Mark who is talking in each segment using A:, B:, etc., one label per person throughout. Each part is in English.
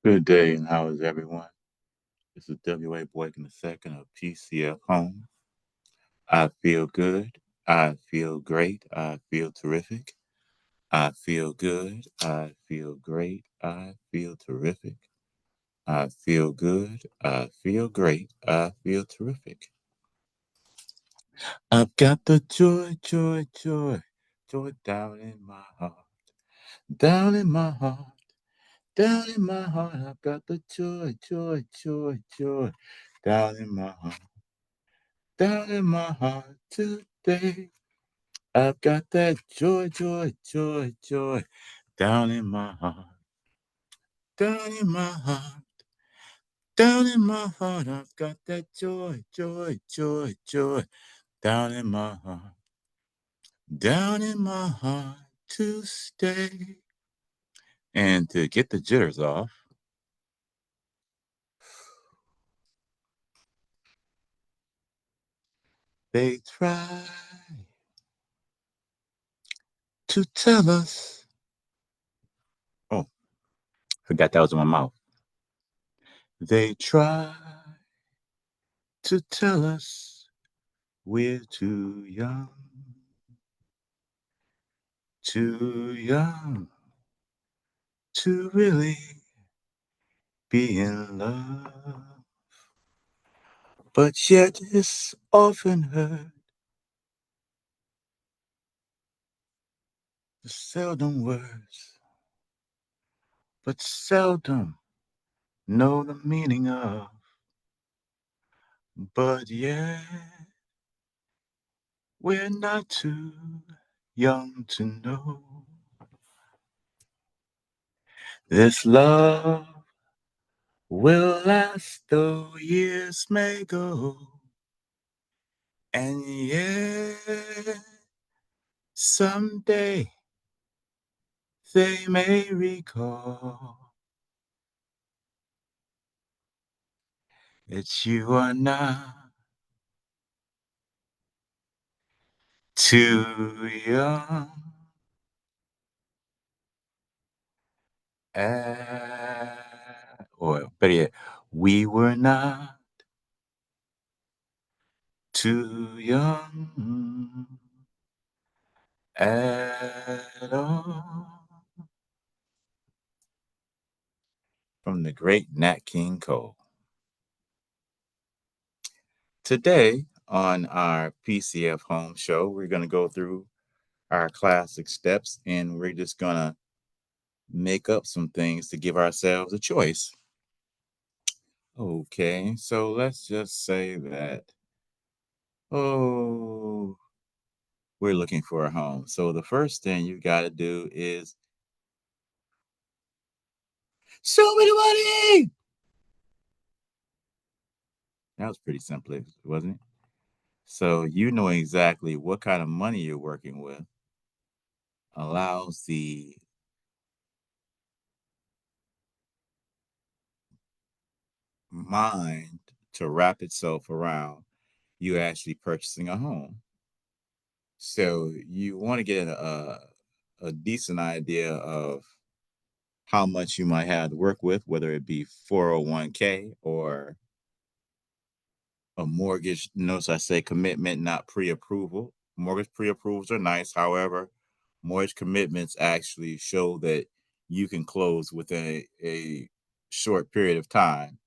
A: Good day, and how is everyone? This is W.A. Boykin II of PCF Home. I feel good. I feel great. I feel terrific. I feel good. I feel great. I feel terrific. I feel good. I feel great. I feel terrific. I've got the joy, joy, joy, joy down in my heart. Down in my heart. Down in my heart. I've got the joy, joy, joy, joy down in my heart. Down in my heart today. I've got that joy, joy, joy, joy down in my heart. Down in my heart. Down in my heart. I've got that joy, joy, joy, joy down in my heart. Down in my heart to stay. And to get the jitters off, they try to tell us. Oh, forgot that was in my mouth. They try to tell us we're too young to really be in love. But yet it's often heard the seldom words, but seldom know the meaning of. But yet we're not too young to know this love will last though years may go. And yet someday they may recall that you are not too young. Or better yet, we were not too young at all. From the great Nat King Cole. Today on our PCF Home Show, we're going to go through our classic steps and we're just going to make up some things to give ourselves a choice. Okay, so let's just say that, we're looking for a home. So the first thing you got to do is show me the money. That was pretty simple, wasn't it? So you know exactly what kind of money you're working with allows the mind to wrap itself around you actually purchasing a home. So you want to get a decent idea of how much you might have to work with, whether it be 401k or a mortgage. Notice I say commitment, not pre-approval. Mortgage pre-approvals are nice. However, mortgage commitments actually show that you can close within a short period of time.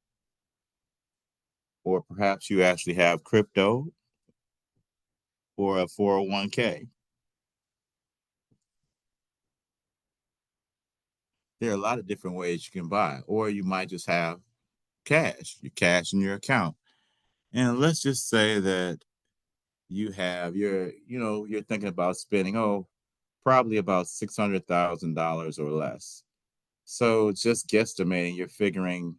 A: Or perhaps you actually have crypto or a 401k. There are a lot of different ways you can buy, or you might just have your cash in your account. And let's just say that you're thinking about spending, probably about $600,000 or less. So just guesstimating, you're figuring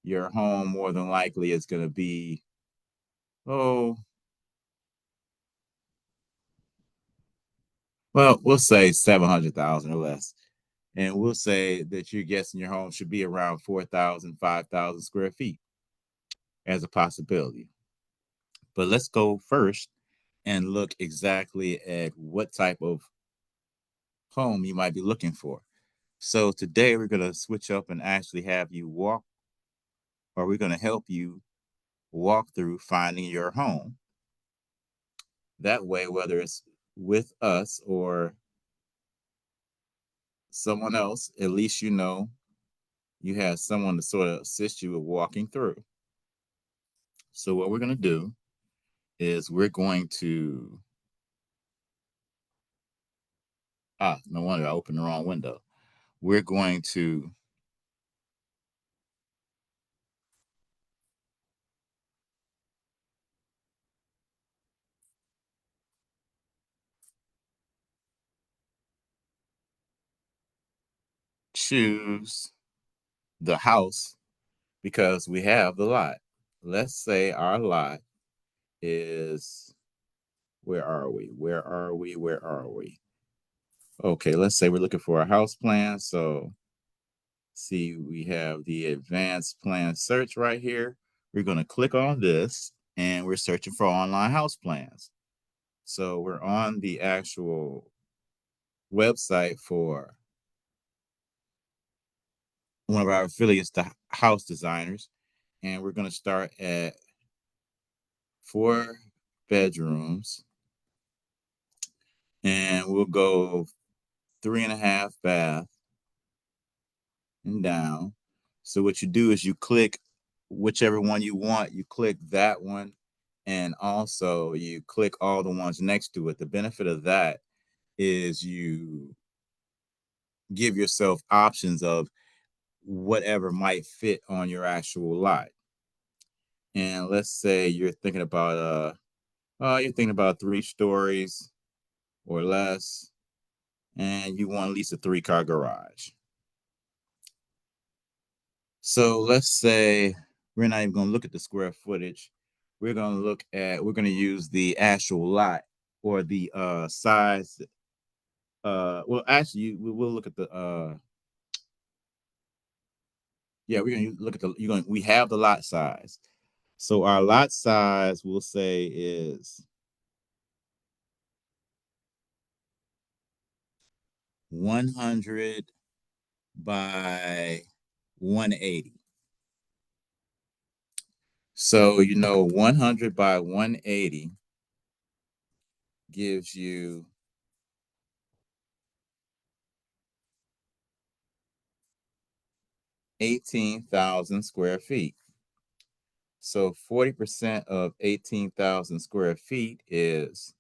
A: your home more than likely is going to be, oh, well, we'll say 700,000 or less. And we'll say that you're guessing your home should be around 4,000, 5,000 square feet as a possibility. But let's go first and look exactly at what type of home you might be looking for. So today we're going to switch up and actually have you walk, or we're going to help you walk through finding your home. That way, whether it's with us or someone else, at least you know you have someone to sort of assist you with walking through. So what we're going to do is we're going to, no wonder I opened the wrong window. We're going to choose the house because we have the lot. Let's say our lot is, where are we? Where are we? Where are we? Okay, let's say we're looking for a house plan. So see, we have the advanced plan search right here. We're going to click on this and we're searching for online house plans. So we're on the actual website for one of our affiliates, the house designers. And we're going to start at 4 bedrooms and we'll go 3.5 bath and down. So what you do is you click whichever one you want, you click that one, and also you click all the ones next to it. The benefit of that is you give yourself options of whatever might fit on your actual lot. And let's say you're thinking about 3 stories or less, and you want at least a 3-car garage. So let's say we're not even going to look at the square footage. We're going to use the actual lot or the size. Well, actually, we'll look at the yeah, we're going to look at we have the lot size. So our lot size we'll say is 100 by 180. So 100 by 180 gives you 18,000 square feet. So 40% of 18,000 square feet is,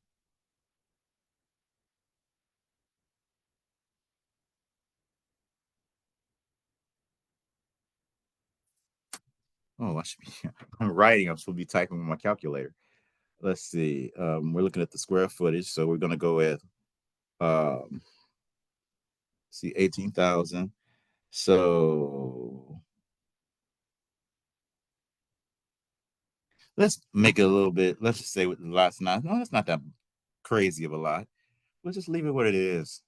A: I should be, I'm writing, I'm supposed to be typing with my calculator. Let's see. We're looking at the square footage. So we're going to go with, um, see, 18,000. So let's make it a little bit, let's just say with the lot's not, no, that's not that crazy of a lot. We'll just leave it what it is.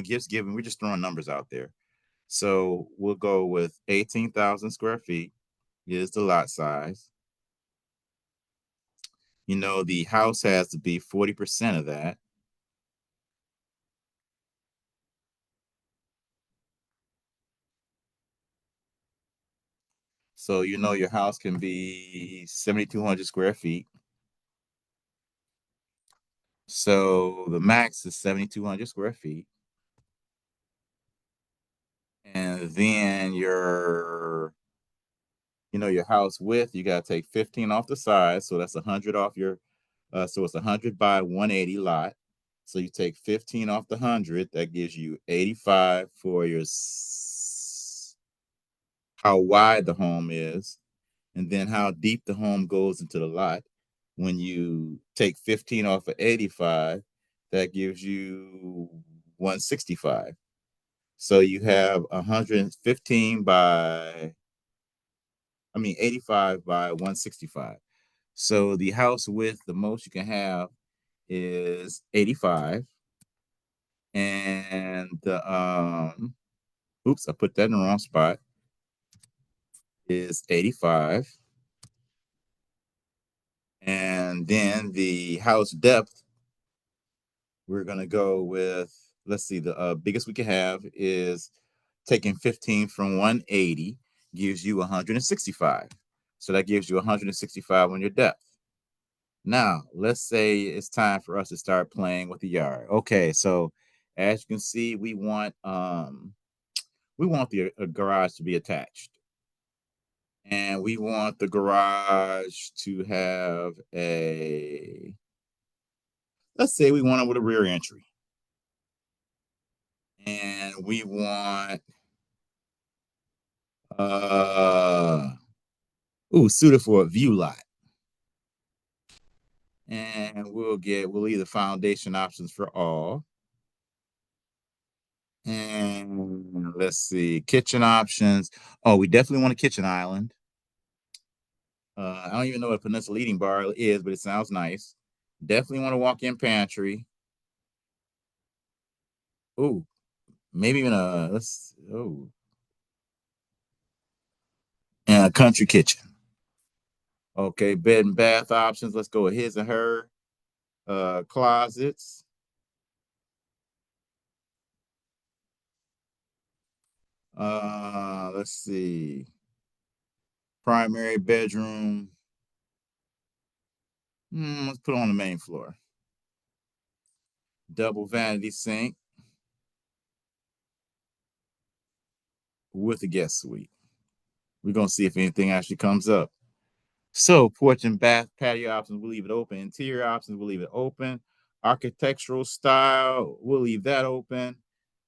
A: Gifts given, we're just throwing numbers out there. So we'll go with 18,000 square feet is the lot size. The house has to be 40% of that. So your house can be 7,200 square feet. So the max is 7,200 square feet. And then your house width, you got to take 15 off the side. So that's 100 off so it's 100 by 180 lot. So you take 15 off the 100, that gives you 85 for how wide the home is, and then how deep the home goes into the lot. When you take 15 off of 85, that gives you 165. So you have 85 by 165. So the house width, the most you can have is 85. And oops, I put that in the wrong spot, is 85. And then the house depth, we're going to go with, let's see, the biggest we can have is Taking 15 from 180 gives you 165. So that gives you 165 on your depth. Now, let's say it's time for us to start playing with the yard. Okay, so as you can see, we want the garage to be attached. And we want the garage to have let's say we want it with a rear entry. And we want suited for a view lot. And we'll leave the foundation options for all. And let's see, kitchen options. Oh, we definitely want a kitchen island. I don't even know what a peninsula eating bar is, but it sounds nice. Definitely want a walk-in pantry. Ooh, maybe even and a country kitchen. Okay, bed and bath options. Let's go with his and her. Closets. Let's see. Primary bedroom. Let's put it on the main floor. Double vanity sink with a guest suite. We're gonna see if anything actually comes up. So porch and bath patio options, we'll leave it open. Interior options, we'll leave it open. Architectural style, we'll leave that open.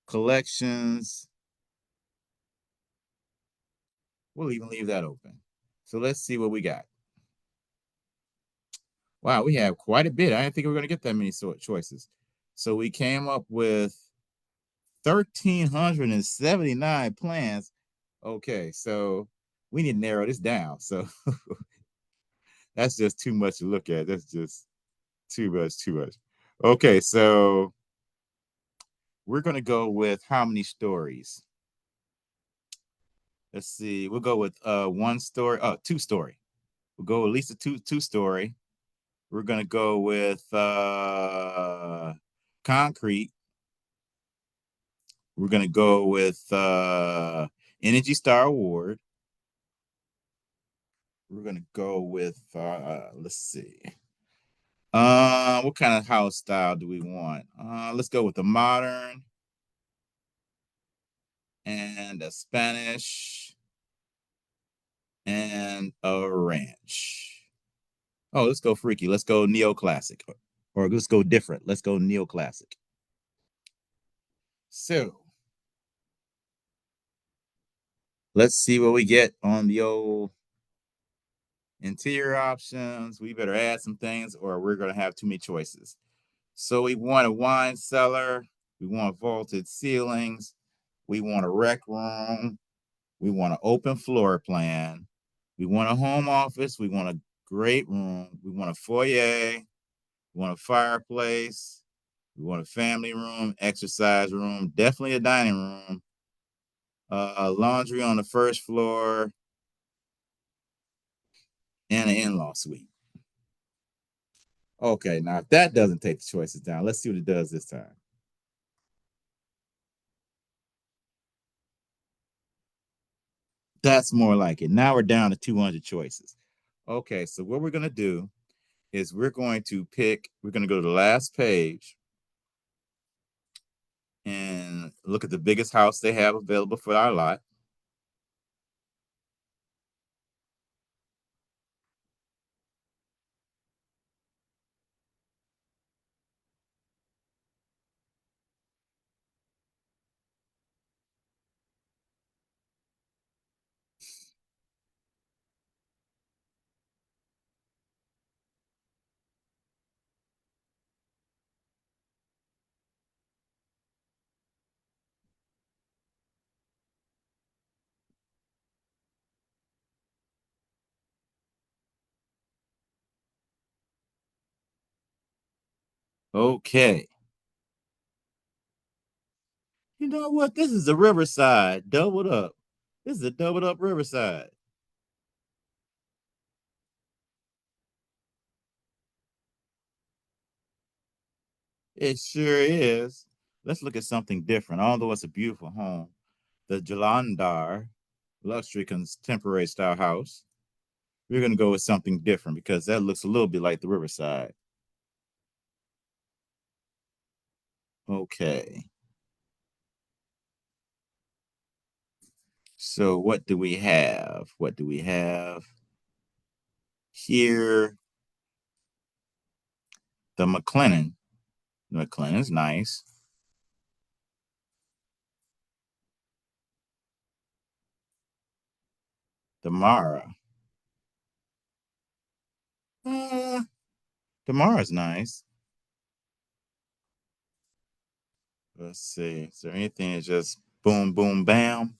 A: Collections, we'll even leave that open. So let's see what we got. Wow, we have quite a bit. I didn't think we were going to get that many choices. So we came up with 1,379 plans. Okay, so we need to narrow this down. So that's just too much to look at. That's just too much. Okay, so we're going to go with how many stories? Let's see. We'll go with one story, two story. We'll go at least a two story. We're going to go with concrete. We're going to go with Energy Star Award. We're going to go with, let's see. What kind of house style do we want? Let's go with the modern and a Spanish and a ranch. Oh, let's go freaky. Let's go neoclassic. Or let's go different. Let's go neoclassic. So let's see what we get on the old interior options. We better add some things or we're going to have too many choices. So we want a wine cellar. We want vaulted ceilings. We want a rec room. We want an open floor plan. We want a home office. We want a great room. We want a foyer. We want a fireplace. We want a family room, exercise room, definitely a dining room, laundry on the first floor, and an in-law suite. Okay, now if that doesn't take the choices down, let's see what it does this time. That's more like it. Now we're down to 200 choices. Okay, so what we're going to do is we're going to go to the last page and look at the biggest house they have available for our lot. Okay. You know what? This is a Riverside doubled up. This is a doubled up Riverside. It sure is. Let's look at something different. Although it's a beautiful home, the Jalandhar luxury contemporary style house. We're going to go with something different because that looks a little bit like the Riverside. Okay. So what do we have? What do we have here? The McLennan. The McLennan's nice. The Mara. Uh, the Mara's nice. Let's see. Is there anything that's just boom, boom, bam?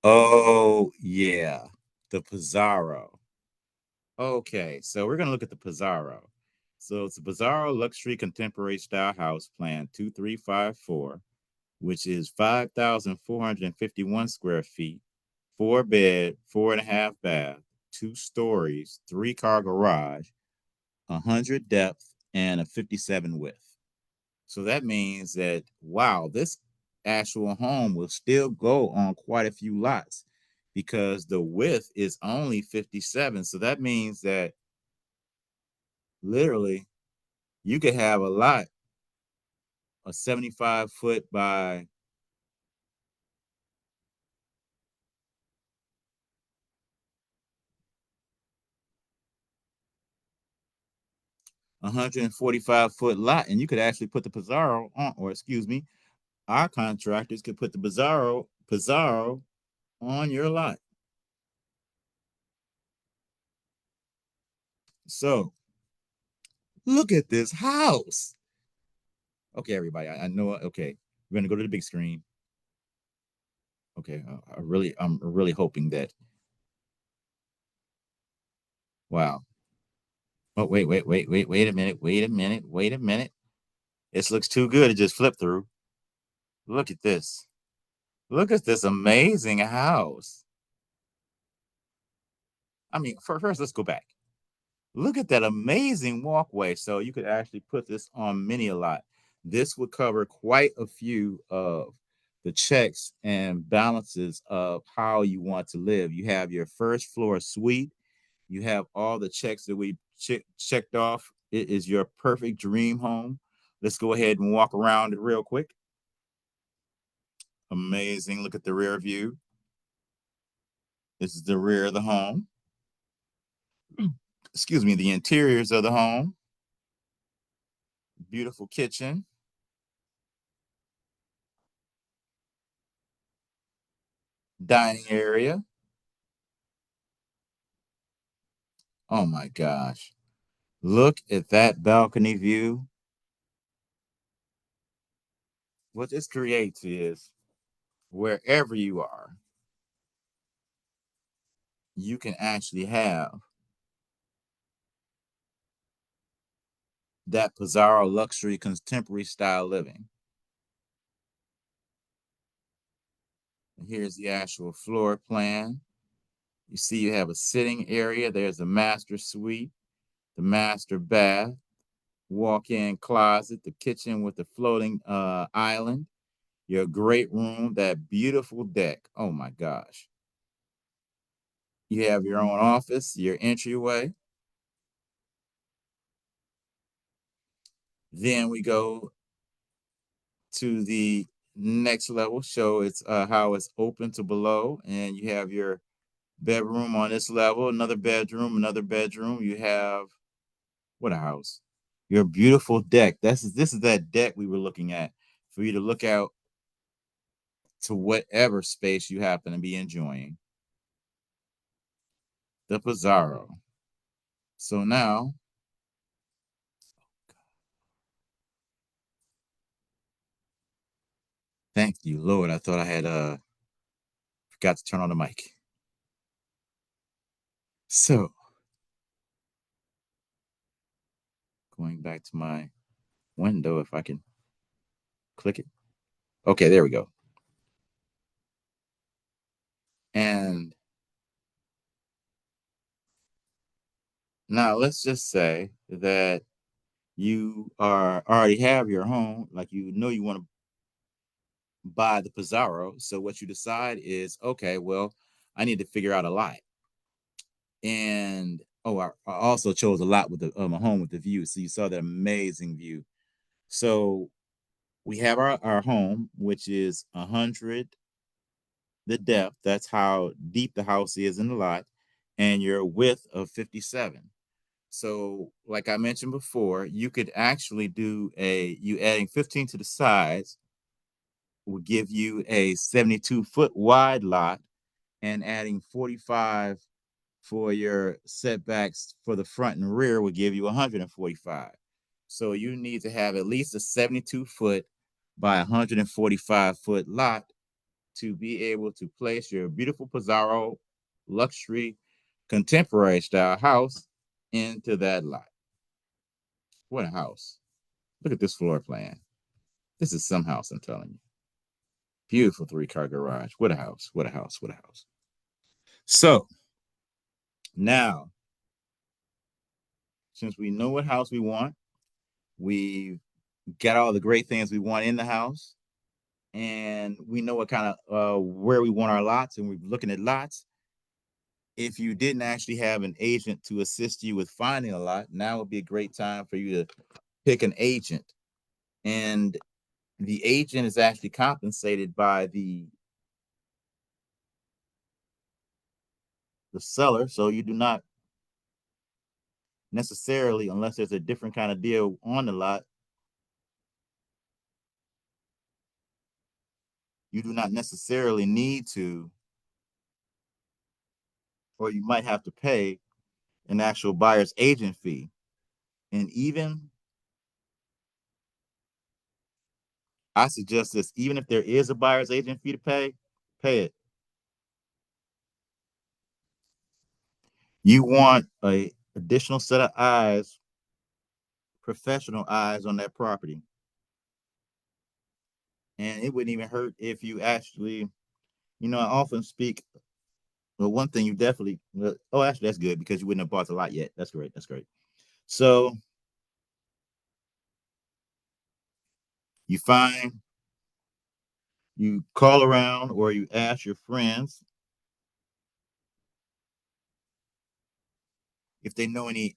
A: Oh, yeah. The Pizarro. Okay, so we're going to look at the Pizarro. So it's a Pizarro luxury contemporary style house plan 2354, which is 5,451 square feet, four bed, four and a half bath, two stories, three-car garage, 100 depth, and a 57 width. So that means that, wow, this actual home will still go on quite a few lots because the width is only 57. So that means that literally you could have a lot, a 75 foot by 145-foot lot, and you could actually put the Pizarro on, or excuse me, our contractors could put the Pizarro on your lot. So look at this house. Okay, everybody, I know. Okay, we're gonna go to the big screen. Okay, I'm really hoping that. Wow. Oh, wait a minute. This looks too good to just flip through. Look at this. Look at this amazing house. I mean, first, let's go back. Look at that amazing walkway. So you could actually put this on many a lot. This would cover quite a few of the checks and balances of how you want to live. You have your first floor suite. You have all the checks that we checked off. It is your perfect dream home. Let's go ahead and walk around it real quick. Amazing. Look at the rear view. This is the rear of the home. Excuse me, the interiors of the home. Beautiful kitchen, dining area. Oh my gosh. Look at that balcony view. What this creates is wherever you are, you can actually have that Pizarro luxury contemporary style living. And here's the actual floor plan. You see, you have a sitting area. There's a master suite, the master bath, walk-in closet, the kitchen with the floating island, your great room, that beautiful deck. Oh my gosh. You have your own office, your entryway. Then we go to the next level, show it's how it's open to below, and you have your bedroom on this level, another bedroom, another bedroom. You have what a house. Your beautiful deck. This is that deck we were looking at for you to look out to whatever space you happen to be enjoying. The Pizarro. So now, thank you, Lord. I thought I had forgot to turn on the mic. So going back to my window, if I can click it. Okay, there we go. And now let's just say that you are already have your home, like you know you want to buy the Pizarro. So what you decide is, okay, well, I need to figure out a lot. And I also chose a lot with a home with the view. So you saw that amazing view. So we have our home, which is 100 the depth. That's how deep the house is in the lot, and your width of 57. So, like I mentioned before, you could actually do you adding 15 to the sides will give you a 72-foot wide lot, and adding 45 for your setbacks for the front and rear will give you 145. So you need to have at least a 72-foot by 145-foot lot to be able to place your beautiful Pizarro luxury contemporary style house into that lot. What a house. Look at this floor plan. This is some house, I'm telling you. Beautiful 3-car garage. What a house. What a house. What a house. So now, since we know what house we want, we got all the great things we want in the house, and we know what kind of where we want our lots, and we're looking at lots. If you didn't actually have an agent to assist you with finding a lot, now would be a great time for you to pick an agent. And the agent is actually compensated by the seller. So you do not necessarily, unless there's a different kind of deal on the lot, you do not necessarily need to, or you might have to pay an actual buyer's agent fee. And even I suggest this, even if there is a buyer's agent fee to pay it. You want a additional set of eyes, professional eyes on that property. And it wouldn't even hurt if you actually, I often speak. Well, one thing you definitely, actually, that's good because you wouldn't have bought a lot yet. That's great. That's great. So you find, you call around or you ask your friends if they know any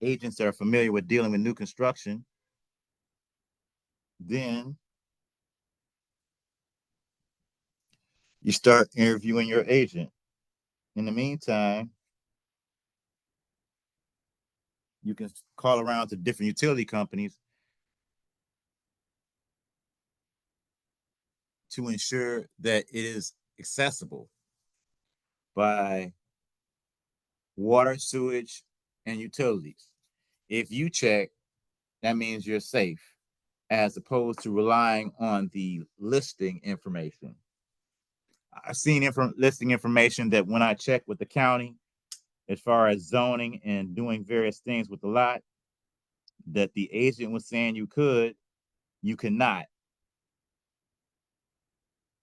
A: agents that are familiar with dealing with new construction. Then you start interviewing your agent. In the meantime, you can call around to different utility companies to ensure that it is accessible by water, sewage, and utilities. If you check, that means you're safe, as opposed to relying on the listing information. I've seen listing information that when I check with the county, as far as zoning and doing various things with the lot, that the agent was saying you cannot,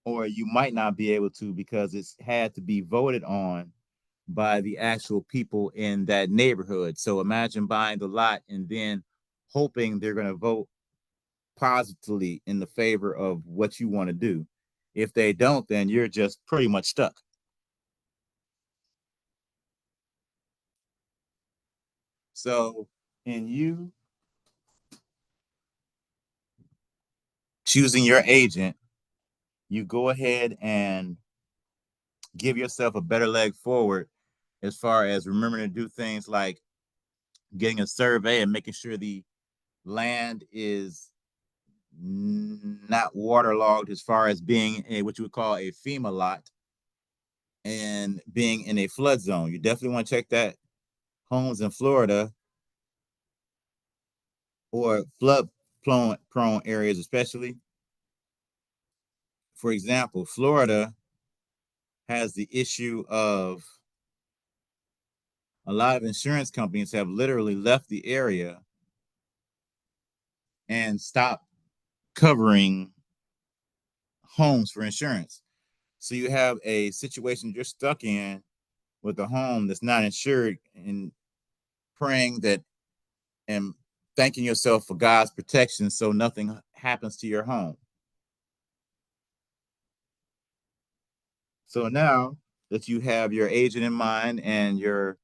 A: or you might not be able to because it's had to be voted on by the actual people in that neighborhood. So imagine buying the lot and then hoping they're going to vote positively in the favor of what you want to do. If they don't, then you're just pretty much stuck. So, in you choosing your agent, you go ahead and give yourself a better leg forward as far as remembering to do things like getting a survey and making sure the land is not waterlogged as far as being what you would call a FEMA lot and being in a flood zone. You definitely want to check that homes in Florida or flood prone areas, especially. For example, Florida has the issue of a lot of insurance companies have literally left the area and stopped covering homes for insurance. So you have a situation you're stuck in with a home that's not insured and praying that and thanking yourself for God's protection so nothing happens to your home. So now that you have your agent in mind and your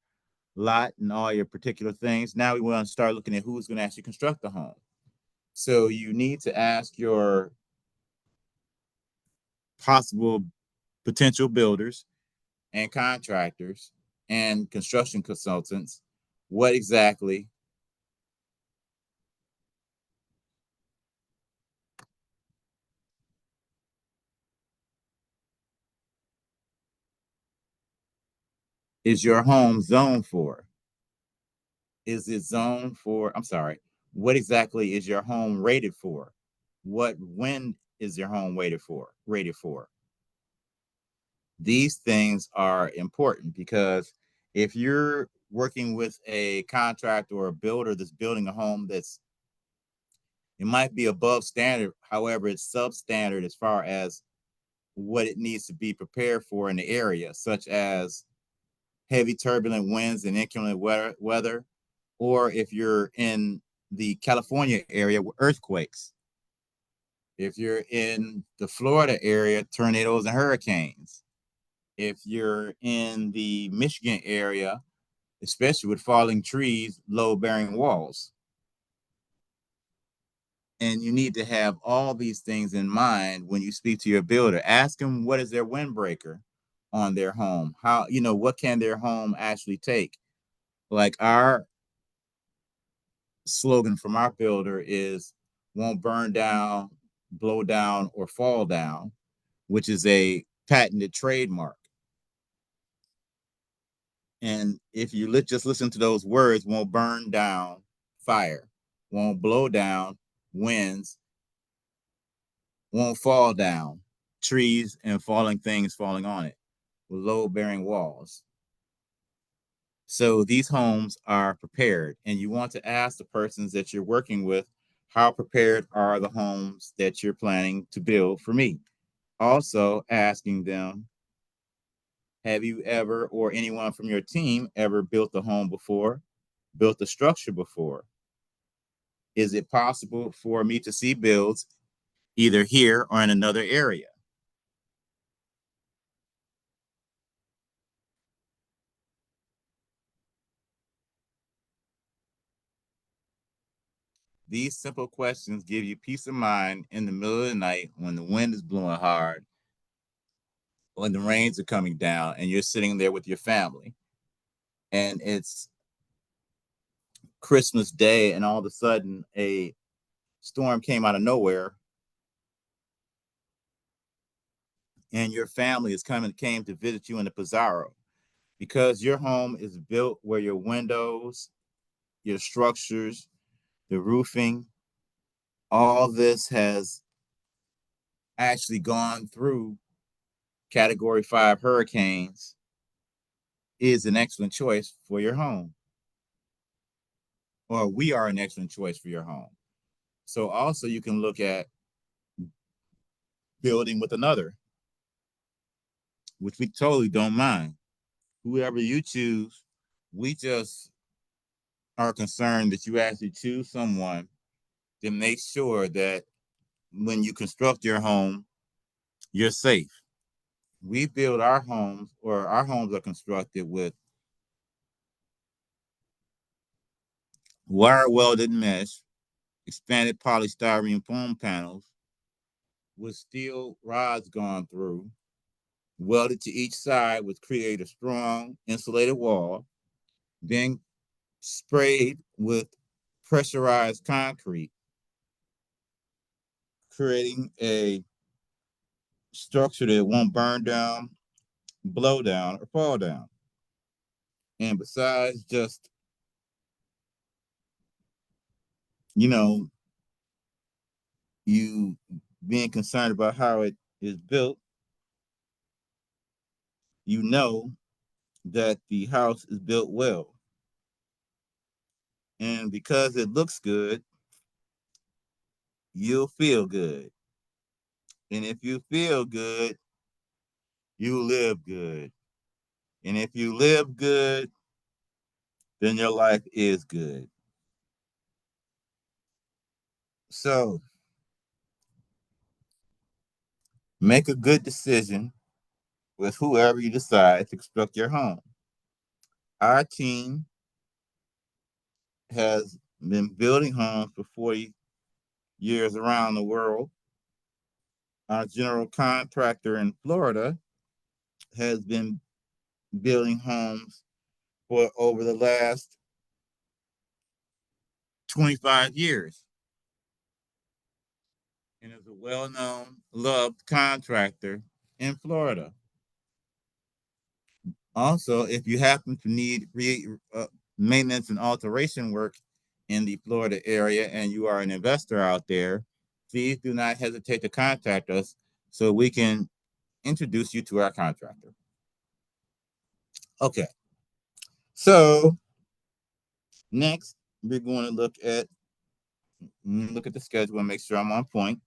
A: lot and all your particular things, now we want to start looking at who's going to actually construct the home. So you need to ask your possible potential builders and contractors and construction consultants what exactly is your home zoned for. Is it zoned for, I'm sorry, what exactly is your home rated for? What wind is your home rated for? These things are important because if you're working with a contractor or a builder that's building a home that's, it might be above standard, however, it's substandard as far as what it needs to be prepared for in the area, such as heavy turbulent winds and inclement weather, or if you're in the California area with earthquakes, if you're in the Florida area, tornadoes and hurricanes, if you're in the Michigan area, especially with falling trees, load bearing walls. And you need to have all these things in mind when you speak to your builder. Ask them what is their windbreaker on their home. How, what can their home actually take? Like our slogan from our builder is won't burn down, blow down, or fall down, which is a patented trademark. And if you just listen to those words, won't burn down, fire, won't blow down, winds, won't fall down, trees and falling things falling on it with load bearing walls. So these homes are prepared, and you want to ask the persons that you're working with, how prepared are the homes that you're planning to build for me? Also asking them, have you ever, or anyone from your team, ever built a home before, built a structure before? Is it possible for me to see builds either here or in another area? These simple questions give you peace of mind in the middle of the night when the wind is blowing hard, when the rains are coming down, and you're sitting there with your family. And it's Christmas Day, and all of a sudden a storm came out of nowhere, and your family came to visit you in the Pizarro because your home is built where your windows, your structures, the roofing, all this has actually gone through Category 5 hurricanes, is an excellent choice for your home, or we are an excellent choice for your home. So also you can look at building with another, which we totally don't mind. Whoever you choose, we just are concerned that you actually choose someone to make sure that when you construct your home, you're safe. We build our homes, or our homes are constructed with wire welded mesh, expanded polystyrene foam panels with steel rods gone through, welded to each side, which create a strong insulated wall, then sprayed with pressurized concrete, creating a structure that won't burn down, blow down, or fall down. And besides just, you know, you being concerned about how it is built, you know that the house is built well. And because it looks good, you'll feel good. And if you feel good, you live good. And if you live good, then your life is good. So make a good decision with whoever you decide to construct your home. Our team has been building homes for 40 years around the world. Our general contractor in Florida has been building homes for over the last 25 years and is a well known, loved contractor in Florida. Also, if you happen to need maintenance and alteration work in the Florida area and you are an investor out there, please do not hesitate to contact us so we can introduce you to our contractor. Okay, so next we're going to look at the schedule and make sure I'm on point.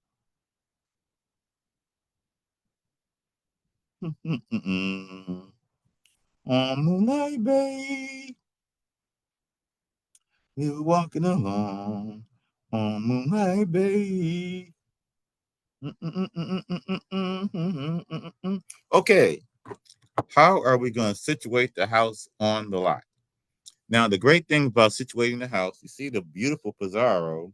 A: On Moonlight Bay, we were walking along on Moonlight Bay. Okay, how are we going to situate the house on the lot? Now, the great thing about situating the house, you see the beautiful Pizarro,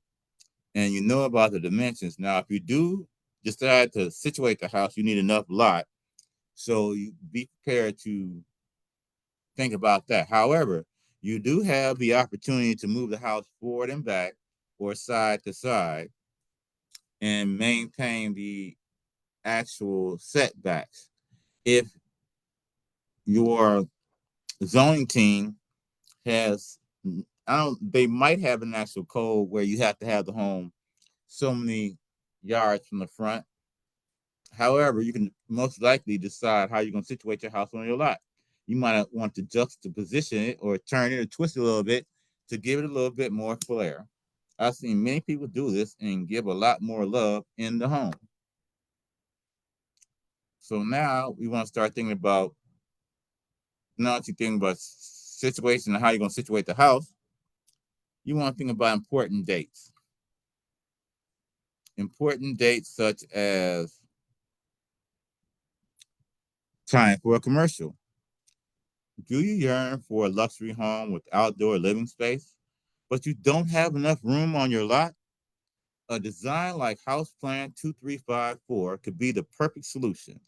A: and you know about the dimensions. Now, if you do decide to situate the house, you need enough lot, so you be prepared to think about that. However, you do have the opportunity to move the house forward and back or side to side and maintain the actual setbacks. If your zoning team has, I don't, they might have an actual code where you have to have the home so many yards from the front. However, you can most likely decide how you're going to situate your house on your lot. You might want to juxtaposition it or turn it or twist it a little bit to give it a little bit more flair. I've seen many people do this and give a lot more love in the home. So now we want to start thinking about, now that you think about situation and how you're going to situate the house, you want to think about important dates. Important dates such as time for a commercial. Do you yearn for a luxury home with outdoor living space, but you don't have enough room on your lot? A design like House Plan 2354 could be the perfect solution.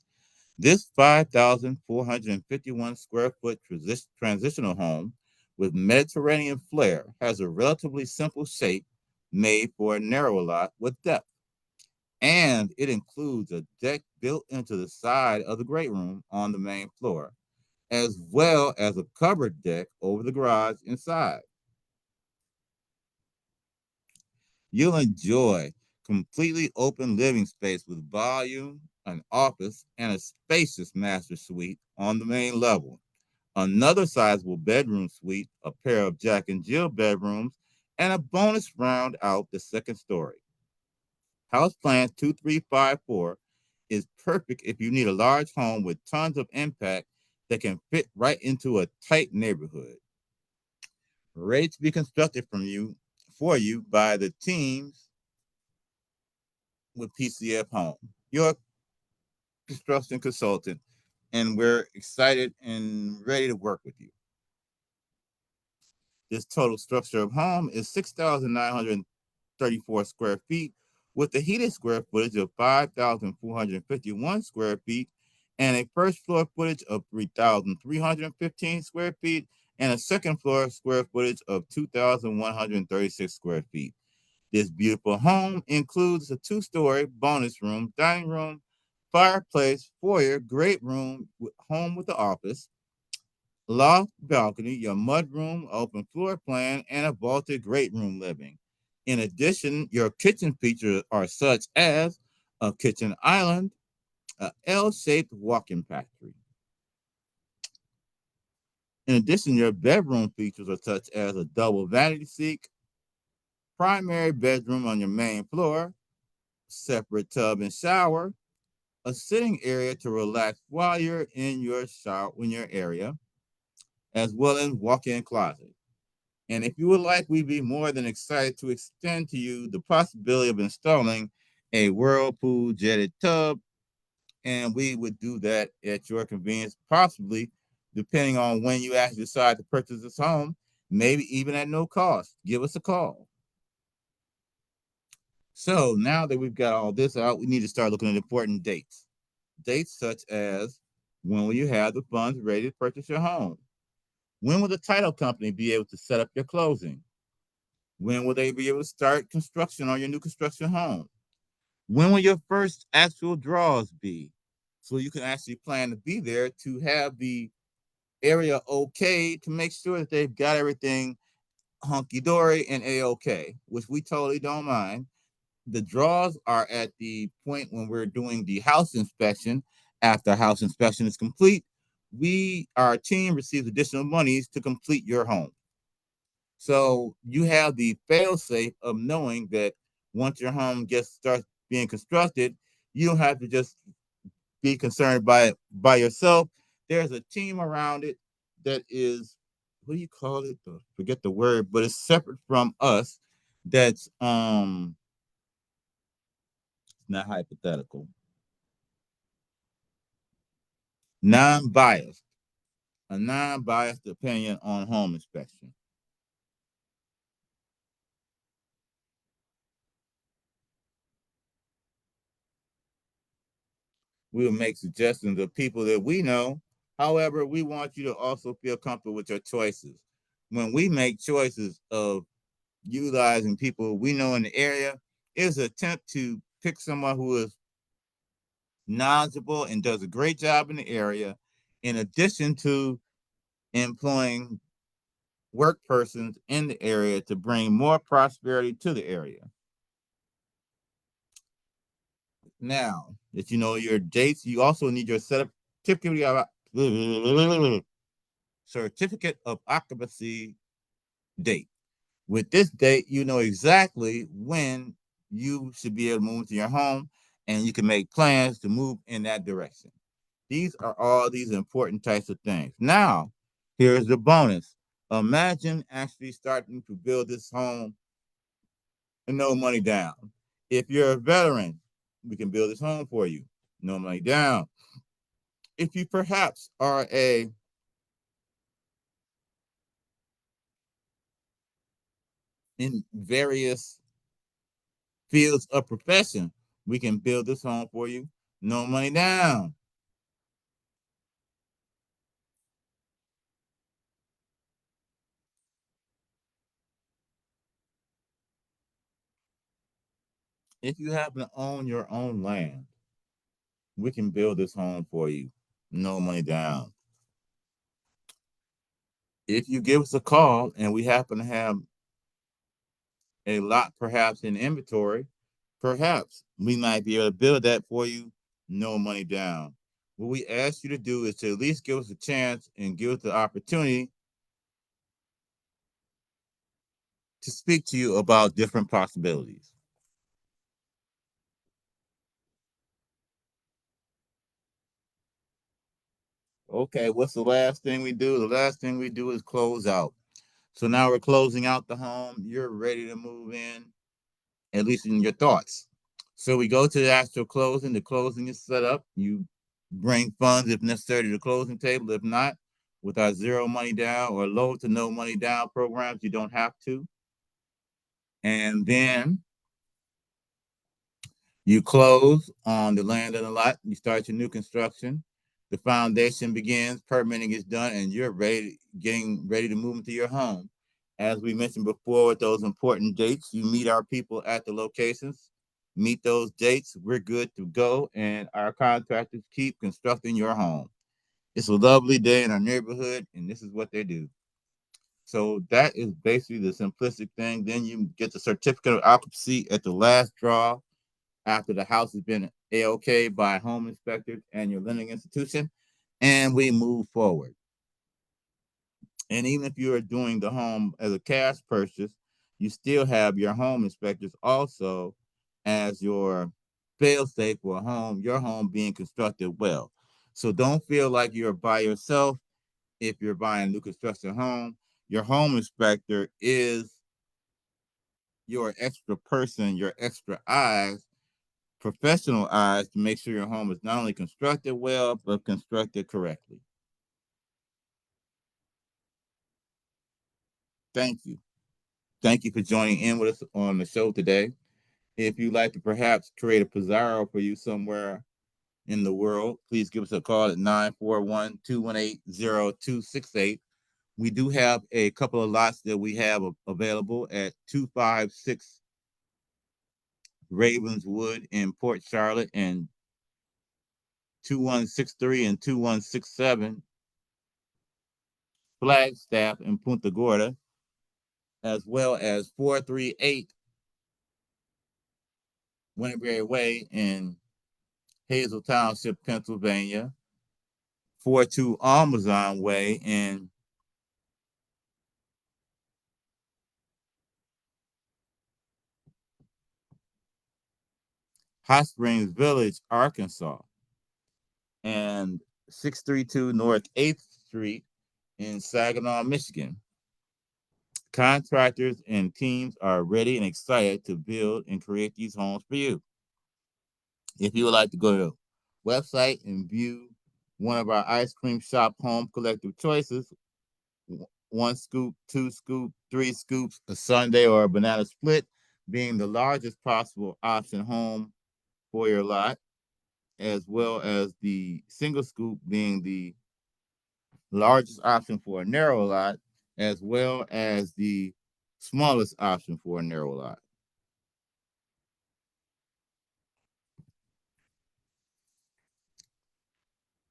A: This 5,451 square foot transitional home with Mediterranean flair has a relatively simple shape made for a narrow lot with depth. And it includes a deck built into the side of the great room on the main floor, as well as a covered deck over the garage inside. You'll enjoy completely open living space with volume, an office, and a spacious master suite on the main level. Another sizable bedroom suite, a pair of Jack and Jill bedrooms, and a bonus round out the second story. House Plan 2354 is perfect if you need a large home with tons of impact that can fit right into a tight neighborhood. Ready to be constructed for you by the teams with PCF Home, your construction consultant, and we're excited and ready to work with you. This total structure of home is 6,934 square feet with a heated square footage of 5,451 square feet and a first floor footage of 3,315 square feet and a second floor square footage of 2,136 square feet. This beautiful home includes a two-story bonus room, dining room, fireplace, foyer, great room, home with the office, loft, balcony, your mudroom, open floor plan, and a vaulted great room living. In addition, your kitchen features are such as a kitchen island, a L-shaped walk-in pantry. In addition, your bedroom features are such as a double vanity sink, primary bedroom on your main floor, separate tub and shower, a sitting area to relax while you're in your shower in your area, as well as walk-in closet. And if you would like, we'd be more than excited to extend to you the possibility of installing a whirlpool jetted tub, and we would do that at your convenience, possibly depending on when you actually decide to purchase this home, maybe even at no cost. Give us a call. So now that we've got all this out, we need to start looking at important dates. Dates such as, when will you have the funds ready to purchase your home? When will the title company be able to set up your closing? When will they be able to start construction on your new construction home? When will your first actual draws be? So you can actually plan to be there to have the area okay, to make sure that they've got everything hunky dory and a-okay, which we totally don't mind. The draws are at the point when we're doing the house inspection. After house inspection is complete, our team receives additional monies to complete your home. So you have the fail safe of knowing that once your home starts being constructed, you don't have to just be concerned by it by yourself. There's a team around it that is, what do you call it? Forget the word, but it's separate from us. That's not hypothetical, non-biased, a non-biased opinion on home inspection. We'll make suggestions of people that we know. However, we want you to also feel comfortable with your choices. When we make choices of utilizing people we know in the area, it's an attempt to pick someone who is knowledgeable and does a great job in the area, in addition to employing work persons in the area to bring more prosperity to the area. Now that you know your dates, you also need your certificate of occupancy date. With this date, you know exactly when you should be able to move into your home, and you can make plans to move in that direction. These are all these important types of things. Now, here's the bonus. Imagine actually starting to build this home and no money down. If you're a veteran, we can build this home for you. No money down. If you perhaps are a in various fields of profession, we can build this home for you. No money down. If you happen to own your own land, we can build this home for you. No money down. If you give us a call and we happen to have a lot perhaps in inventory, perhaps we might be able to build that for you. No money down. What we ask you to do is to at least give us a chance and give us the opportunity to speak to you about different possibilities. Okay, what's the last thing we do? The last thing we do is close out. So now we're closing out the home. You're ready to move in, at least in your thoughts. So we go to the actual closing. The closing is set up. You bring funds if necessary to the closing table. If not, with our zero money down or low to no money down programs, you don't have to. And then you close on the land and the lot. You start your new construction. The foundation begins, permitting is done, and you're getting ready to move into your home. As we mentioned before, with those important dates, you meet our people at the locations, meet those dates, we're good to go, and our contractors keep constructing your home. It's a lovely day in our neighborhood, and this is what they do. So that is basically the simplistic thing. Then you get the certificate of occupancy at the last draw after the house has been A-OK by home inspectors and your lending institution, and we move forward. And even if you are doing the home as a cash purchase, you still have your home inspectors also as your fail safe for a home, your home being constructed well. So don't feel like you're by yourself if you're buying a new construction home. Your home inspector is your extra person, your extra eyes, professional eyes to make sure your home is not only constructed well, but constructed correctly. Thank you. Thank you for joining in with us on the show today. If you'd like to perhaps create a Pizarro for you somewhere in the world, please give us a call at 941-218-0268. We do have a couple of lots that we have available at 256 Ravenswood in Port Charlotte and 2163 and 2167 Flagstaff in Punta Gorda, as well as 438 Winterberry Way in Hazel Township, Pennsylvania, 42 Amazon Way in Hot Springs Village, Arkansas, and 632 North 8th Street in Saginaw, Michigan. Contractors and teams are ready and excited to build and create these homes for you. If you would like to go to the website and view one of our ice cream shop home collective choices, one scoop, two scoop, three scoops, a sundae, or a banana split being the largest possible option home for your lot, as well as the single scoop being the largest option for a narrow lot, as well as the smallest option for a narrow lot.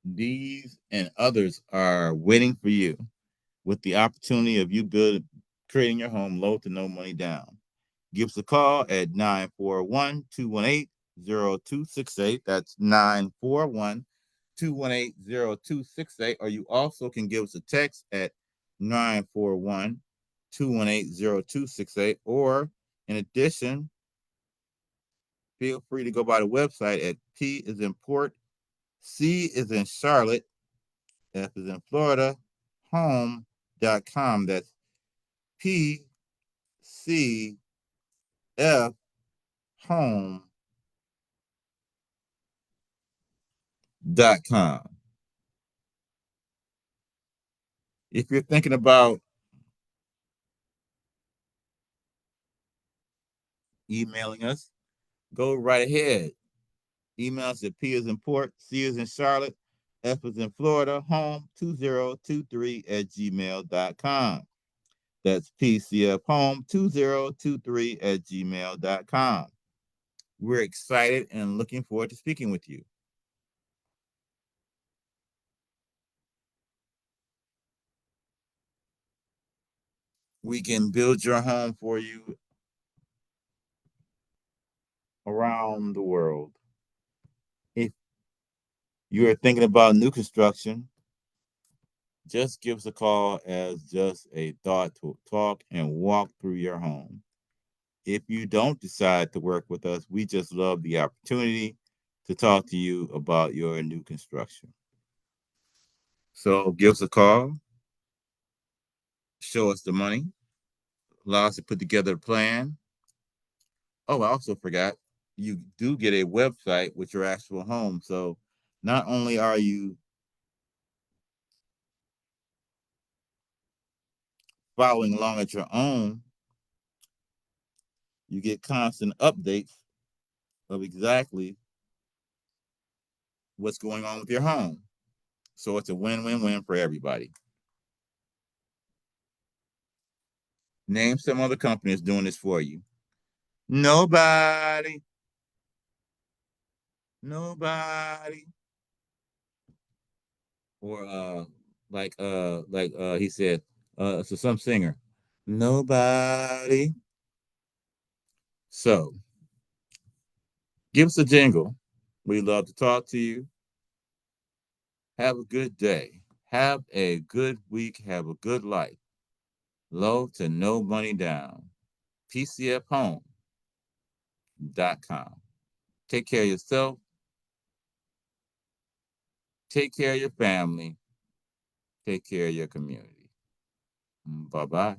A: These and others are waiting for you with the opportunity of you creating your home low to no money down. Give us a call at 941-218-0268. That's 941-218-0268. Or you also can give us a text at 941-218-0268. Or in addition, feel free to go by the website at P is in Port, C is in Charlotte, F is in Florida, home.com. That's PCF home.com. If you're thinking about emailing us, go right ahead. Email us at P is in Port, C is in Charlotte, F is in Florida, home 2023 at gmail.com. That's PCF home 2023 at gmail.com. We're excited and looking forward to speaking with you. We can build your home for you around the world. If you're thinking about new construction, just give us a call as just a thought to talk and walk through your home. If you don't decide to work with us, we just love the opportunity to talk to you about your new construction. So give us a call, show us the money, allow us to put together a plan. Oh, I also forgot, you do get a website with your actual home. So not only are you following along at your own, you get constant updates of exactly what's going on with your home. So it's a win-win-win for everybody. Name some other companies doing this for you. Nobody. Nobody. Or he said, so some singer. Nobody. So give us a jingle. We love to talk to you. Have a good day. Have a good week. Have a good life. Low to no money down. PCFHome.com. Take care of yourself. Take care of your family. Take care of your community. Bye-bye.